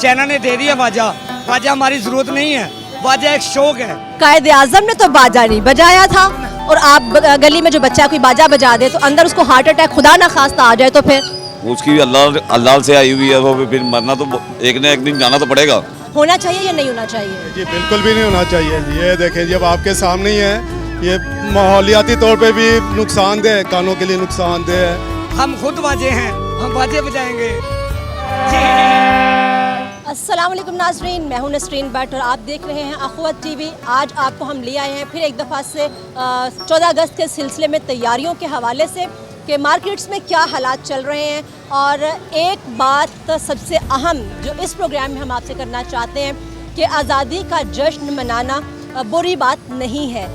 China ने दे दिया बाजा। बाजा हमारी जरूरत नहीं है, बाजा एक शौक है। कायदे आजम ने तो बाजा नहीं बजाया था, और आप गली में जो बच्चा कोई बाजा बजा दे तो अंदर उसको हार्ट अटैक खुदा ना खास्ता आ जाए तो फिर उसकी भी अल्लाह से आई हुई है, वो फिर मरना तो एक न एक दिन जाना तो पड़ेगा। होना चाहिए या नहीं होना चाहिए? जी बिल्कुल भी नहीं होना चाहिए। ये देखें जब आपके सामने ही है, ये माहौलियाती तौर पे भी नुकसानदेह है, कानों के लिए नुकसानदेह है। हम खुद बाजे हैं, हम बाजे बजाएंगे। अस्सलाम वालेकुम नाजरीन, मैं हूं नसरीन भट्ट और आप देख रहे हैं अखवत टीवी। आज आपको हम ले आए हैं फिर एक दफ़ा से 14 अगस्त के सिलसिले में तैयारियों के हवाले से कि मार्केट्स में क्या हालात चल रहे हैं। और एक बात सबसे अहम जो इस प्रोग्राम में हम आपसे करना चाहते हैं कि आज़ादी का जश्न मनाना बुरी बात नहीं है।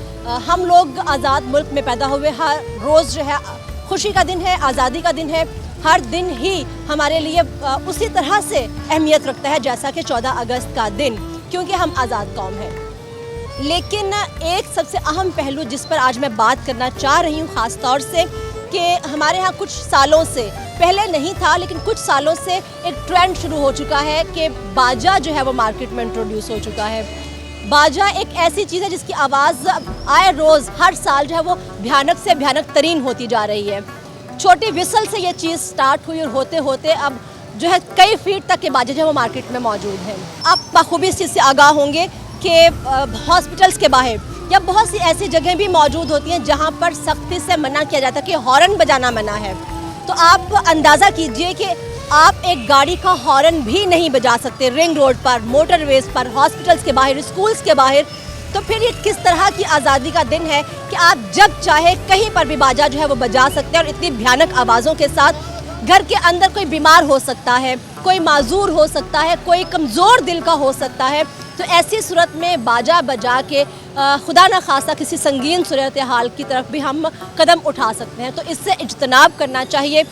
हम लोग आज़ाद मुल्क में पैदा हुए, हर रोज़ जो है खुशी का दिन है, आज़ादी का दिन है। हर दिन ही हमारे लिए उसी तरह से अहमियत रखता है जैसा कि 14 अगस्त का दिन, क्योंकि हम आज़ाद कौम हैं। लेकिन एक सबसे अहम पहलू जिस पर आज मैं बात करना चाह रही हूँ ख़ास तौर से, कि हमारे यहाँ कुछ सालों से, पहले नहीं था लेकिन कुछ सालों से एक ट्रेंड शुरू हो चुका है कि बाजा जो है वो मार्केट में इंट्रोड्यूस हो चुका है। बाजा एक ऐसी चीज़ है जिसकी आवाज़ आए रोज़ हर साल जो है वो भयानक से भयानक तरीन होती जा रही है। छोटी विसल से ये चीज़ स्टार्ट हुई और होते होते अब जो है कई फीट तक के बाजे जो है वो मार्केट में मौजूद हैं। आप बखूबी इस चीज़ से आगाह होंगे कि हॉस्पिटल्स के बाहर या बहुत सी ऐसी जगह भी मौजूद होती हैं जहाँ पर सख्ती से मना किया जाता है कि हॉर्न बजाना मना है। तो आप अंदाज़ा कीजिए कि आप एक गाड़ी का हॉर्न भी नहीं बजा सकते रिंग रोड पर, मोटरवेज पर, हॉस्पिटल्स के बाहर, स्कूल्स के बाहर। तो फिर ये किस तरह की आज़ादी का दिन है कि आप जब चाहे कहीं पर भी बाजा जो है वो बजा सकते हैं और इतनी भयानक आवाज़ों के साथ। घर के अंदर कोई बीमार हो सकता है, कोई माजूर हो सकता है, कोई कमज़ोर दिल का हो सकता है। तो ऐसी सूरत में बाजा बजा के खुदा न खासा किसी संगीन सूरत हाल की तरफ भी हम कदम उठा सकते हैं। तो इससे इज्तनाब करना चाहिए।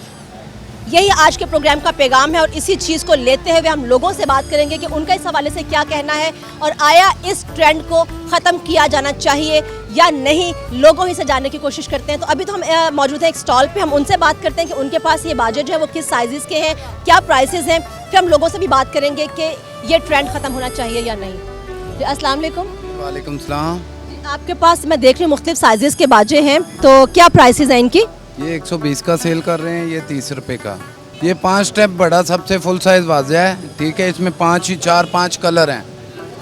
यही आज के प्रोग्राम का पैगाम है और इसी चीज़ को लेते हुए हम लोगों से बात करेंगे कि उनका इस हवाले से क्या कहना है और आया इस ट्रेंड को ख़त्म किया जाना चाहिए या नहीं। लोगों ही से जानने की कोशिश करते हैं। तो अभी तो हम मौजूद हैं एक स्टॉल पे, हम उनसे बात करते हैं कि उनके पास ये बाजे जो है वो किस साइज़ के हैं, क्या प्राइसेस हैं। फिर हम लोगों से भी बात करेंगे कि ये ट्रेंड ख़त्म होना चाहिए या नहीं। अस्सलाम वालेकुम। वालेकुम सलाम। आपके पास मैं देख रही हूँ मुख्तलिफ साइज़ के बाजे हैं, तो क्या प्राइसेस हैं इनकी? ये 120 का सेल कर रहे हैं, ये 30 रुपए का। ये 5 स्टेप बड़ा सबसे फुल साइज बाजा है, ठीक है। इसमें 4-5 कलर हैं।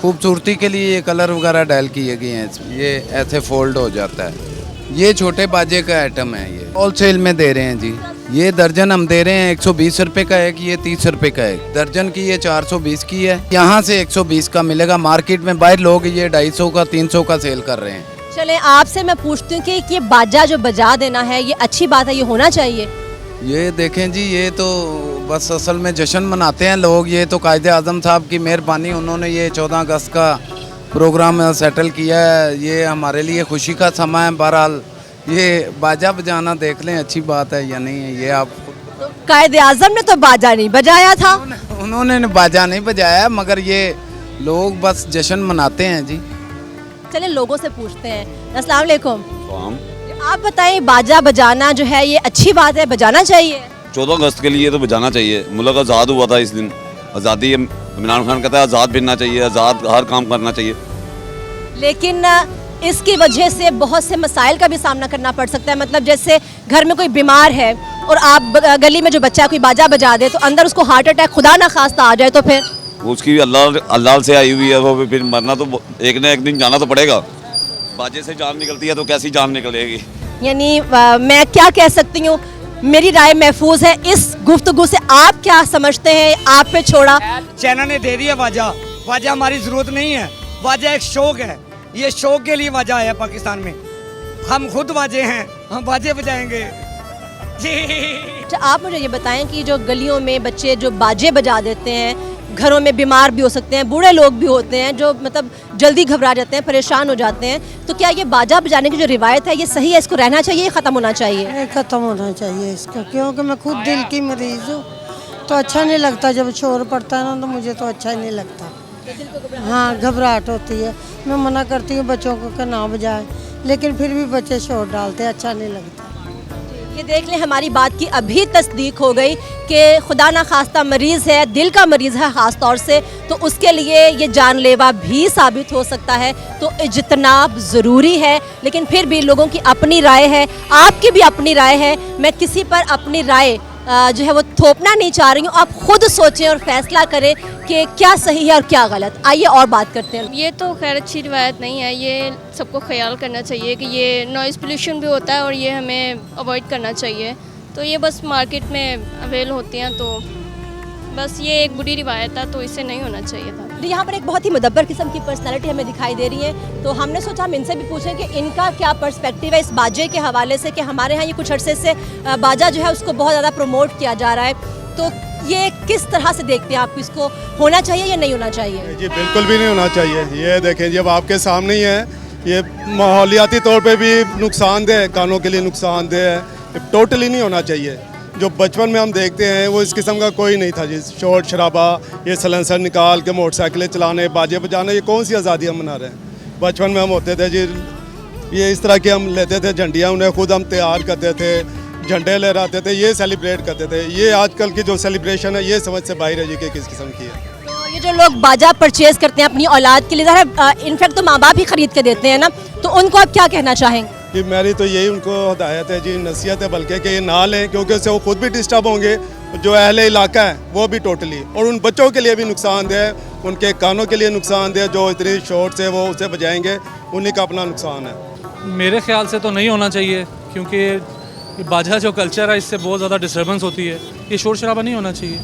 खूबसूरती के लिए ये कलर वगैरह डाल किए गए हैं इसमें। ये ऐसे फोल्ड हो जाता है। ये छोटे बाजे का आइटम है, ये होल सेल में दे रहे हैं जी। ये दर्जन हम दे रहे हैं 120 रुपए का एक, ये 30 रुपए का एक दर्जन की। ये 420 की है, यहाँ से 120 का मिलेगा। मार्केट में बाहर लोग ये 250 का 300 का सेल कर रहे हैं। चले आपसे मैं पूछती हूँ कि ये बाजा जो बजा देना है ये अच्छी बात है, ये होना चाहिए? ये देखें जी, ये तो बस असल में जश्न मनाते हैं लोग। ये तो कायदे आज़म साहब की मेहरबानी, उन्होंने ये 14 अगस्त का प्रोग्राम सेटल किया है। ये हमारे लिए खुशी का समय है। बहरहाल ये बाजा बजाना देख लें अच्छी बात है या नहीं है, ये आप तो कायदे आज़म ने तो बाजा नहीं बजाया था। उन्होंने बाजा नहीं बजाया, मगर ये लोग बस जश्न मनाते हैं जी। चले लोगों से पूछते हैं। अस्सलाम वालेकुम। आप बताएं, बाजा बजाना जो है ये अच्छी बात है, बजाना चाहिए? 14 अगस्त के लिए तो बजाना चाहिए। मुल्क आज़ाद हुआ था इस दिन, आज़ादी। इमरान खान कहता है आज़ाद फिरना चाहिए, आज़ाद हर काम करना चाहिए। लेकिन इसकी वजह से बहुत से मसाइल का भी सामना करना पड़ सकता है। मतलब जैसे घर में कोई बीमार है और आप गली में जो बच्चा कोई बाजा बजा दे तो अंदर उसको हार्ट अटैक खुदा ना खास्ता आ जाए तो फिर उसकी भी अल्लाह से आई हुई है, वो फिर मरना तो एक न एक दिन जाना तो पड़ेगा। बाजे से जान निकलती है तो कैसी जान निकलेगी। यानी मैं क्या कह सकती हूँ, मेरी राय महफूज है। इस गुफ्तगू से आप क्या समझते हैं? आप पे छोड़ा। चाइना ने दे दिया बाजा। बाजा हमारी जरूरत नहीं है, बाजा एक शौक है। ये शौक के लिए बाजा है पाकिस्तान में। हम खुद बाजे हैं, हम बाजे बजाएंगे जी। तो आप मुझे ये बताएं कि जो गलियों में बच्चे जो बाजे बजा देते हैं, घरों में बीमार भी हो सकते हैं, बूढ़े लोग भी होते हैं जो मतलब जल्दी घबरा जाते हैं, परेशान हो जाते हैं, तो क्या ये बाजा बजाने की जो रिवायत है ये सही है? इसको रहना चाहिए या ख़त्म होना चाहिए? ख़त्म होना चाहिए इसका, क्योंकि मैं खुद दिल की मरीज़ हूँ। तो अच्छा नहीं लगता जब शोर पड़ता है ना, तो मुझे तो अच्छा ही नहीं लगता। हाँ, घबराहट होती है। मैं मना करती हूँ बच्चों को कि ना बजाए, लेकिन फिर भी बच्चे शोर डालते हैं, अच्छा नहीं लगता। ये देख लें, हमारी बात की अभी तस्दीक हो गई कि खुदा ना खास्ता मरीज़ है, दिल का मरीज़ है ख़ास तौर से, तो उसके लिए ये जानलेवा भी साबित हो सकता है। तो इज्तनाब ज़रूरी है, लेकिन फिर भी लोगों की अपनी राय है, आपकी भी अपनी राय है। मैं किसी पर अपनी राय जो है वो थोपना नहीं चाह रही हूँ। आप खुद सोचें और फैसला करें कि क्या सही है और क्या गलत। आइए और बात करते हैं। ये तो खैर अच्छी रिवायत नहीं है, ये सबको ख्याल करना चाहिए कि ये नॉइज़ पोल्यूशन भी होता है और ये हमें अवॉइड करना चाहिए। तो ये बस मार्केट में अवेल होती हैं, तो बस ये एक बुरी रिवायत है, तो इससे नहीं होना चाहिए था। तो यहाँ पर एक बहुत ही मुदब्बर किस्म की पर्सनालिटी हमें दिखाई दे रही है, तो हमने सोचा हम इनसे भी पूछें कि इनका क्या पर्सपेक्टिव है इस बाजे के हवाले से कि हमारे यहाँ ये कुछ अरसे से बाजा जो है उसको बहुत ज़्यादा प्रमोट किया जा रहा है। तो ये किस तरह से देखते हैं आप, इसको होना चाहिए या नहीं होना चाहिए? जी बिल्कुल भी नहीं होना चाहिए। ये देखें जब आपके सामने ही है, ये माहौलियाती तौर पे भी नुकसानदेह, कानों के लिए नुकसानदेह है, टोटली नहीं होना चाहिए। जो बचपन में हम देखते हैं वो इस किस्म का कोई नहीं था जी। शोर शराबा, ये सलेंसर निकाल के मोटरसाइकिलें चलाने, बाजे बजाने, ये कौन सी आज़ादी हम मना रहे हैं। बचपन में हम होते थे जी, ये इस तरह के हम लेते थे झंडियाँ, उन्हें खुद हम तैयार करते थे, झंडे लहराते थे, ये सेलिब्रेट करते थे। ये आजकल की जो सेलिब्रेशन है ये समझ से बाहर है जी कि किस किस्म की है। तो ये जो लोग बाजा परचेज करते हैं अपनी औलाद के लिए, इनफैक्ट तो माँ बाप ही खरीद के देते हैं ना, तो उनको आप क्या कहना चाहेंगे? जी मेरी तो यही उनको हदायत है जी, नसीहत है बल्कि कि ये ना लें, क्योंकि उससे वो खुद भी डिस्टर्ब होंगे, जो अहले इलाका है वो भी टोटली, और उन बच्चों के लिए भी नुकसानदेह, उनके कानों के लिए नुकसानदेह, जो इतनी शोर से वो उसे बजाएंगे, उन्हीं का अपना नुकसान है। मेरे ख्याल से तो नहीं होना चाहिए, क्योंकि बाजा जो कल्चर है इससे बहुत ज़्यादा डिस्टर्बेंस होती है। ये शोर शराबा नहीं होना चाहिए,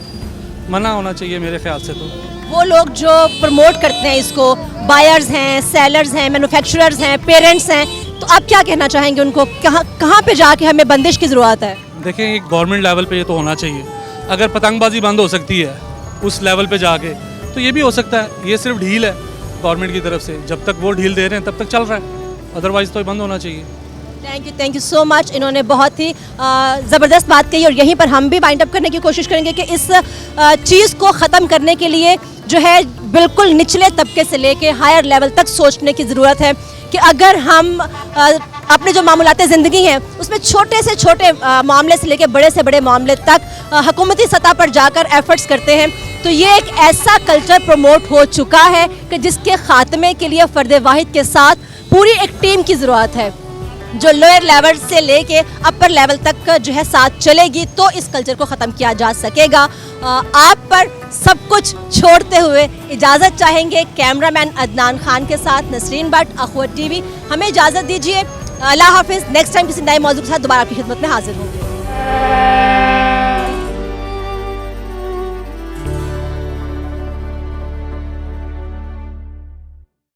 मना होना चाहिए मेरे ख्याल से। तो वो लोग जो प्रमोट करते हैं इसको, बायर्स हैं, सेलर्स हैं, मैन्युफैक्चरर्स हैं, पेरेंट्स हैं, तो आप क्या कहना चाहेंगे उनको? कहाँ पे जाके हमें बंदिश की ज़रूरत है? देखें, एक गवर्नमेंट लेवल पे ये तो होना चाहिए। अगर पतंगबाजी बंद हो सकती है उस लेवल पे जाके, तो ये भी हो सकता है। ये सिर्फ ढील है गवर्नमेंट की तरफ से, जब तक वो ढील दे रहे हैं तब तक चल रहा है, अदरवाइज़ तो ये बंद होना चाहिए। Thank you so much. इन्होंने बहुत ही ज़बरदस्त बात कही, और यहीं पर हम भी वाइंड अप करने की कोशिश करेंगे कि इस चीज़ को ख़त्म करने के लिए जो है बिल्कुल निचले तबके से लेके हायर लेवल तक सोचने की ज़रूरत है कि अगर हम अपने जो मामूलाते ज़िंदगी हैं उसमें छोटे से छोटे मामले से लेके बड़े से बड़े मामले तक हुकूमती सतह पर जाकर एफर्ट्स करते हैं, तो ये एक ऐसा कल्चर प्रमोट हो चुका है कि जिसके ख़ात्मे के लिए फ़र्द वाहिद के साथ पूरी एक टीम की ज़रूरत है, जो लोअर लेवल से लेके अपर लेवल तक जो है साथ चलेगी, तो इस कल्चर को ख़त्म किया जा सकेगा। आप पर सब कुछ छोड़ते हुए इजाज़त चाहेंगे कैमरामैन अदनान खान के साथ। नसरीन भट्ट, अखवत टीवी, हमें इजाज़त दीजिए। अल्लाह हाफिज़। नेक्स्ट टाइम किसी नए मौजूद के साथ दोबारा आपकी खिदमत में हाजिर होंगे।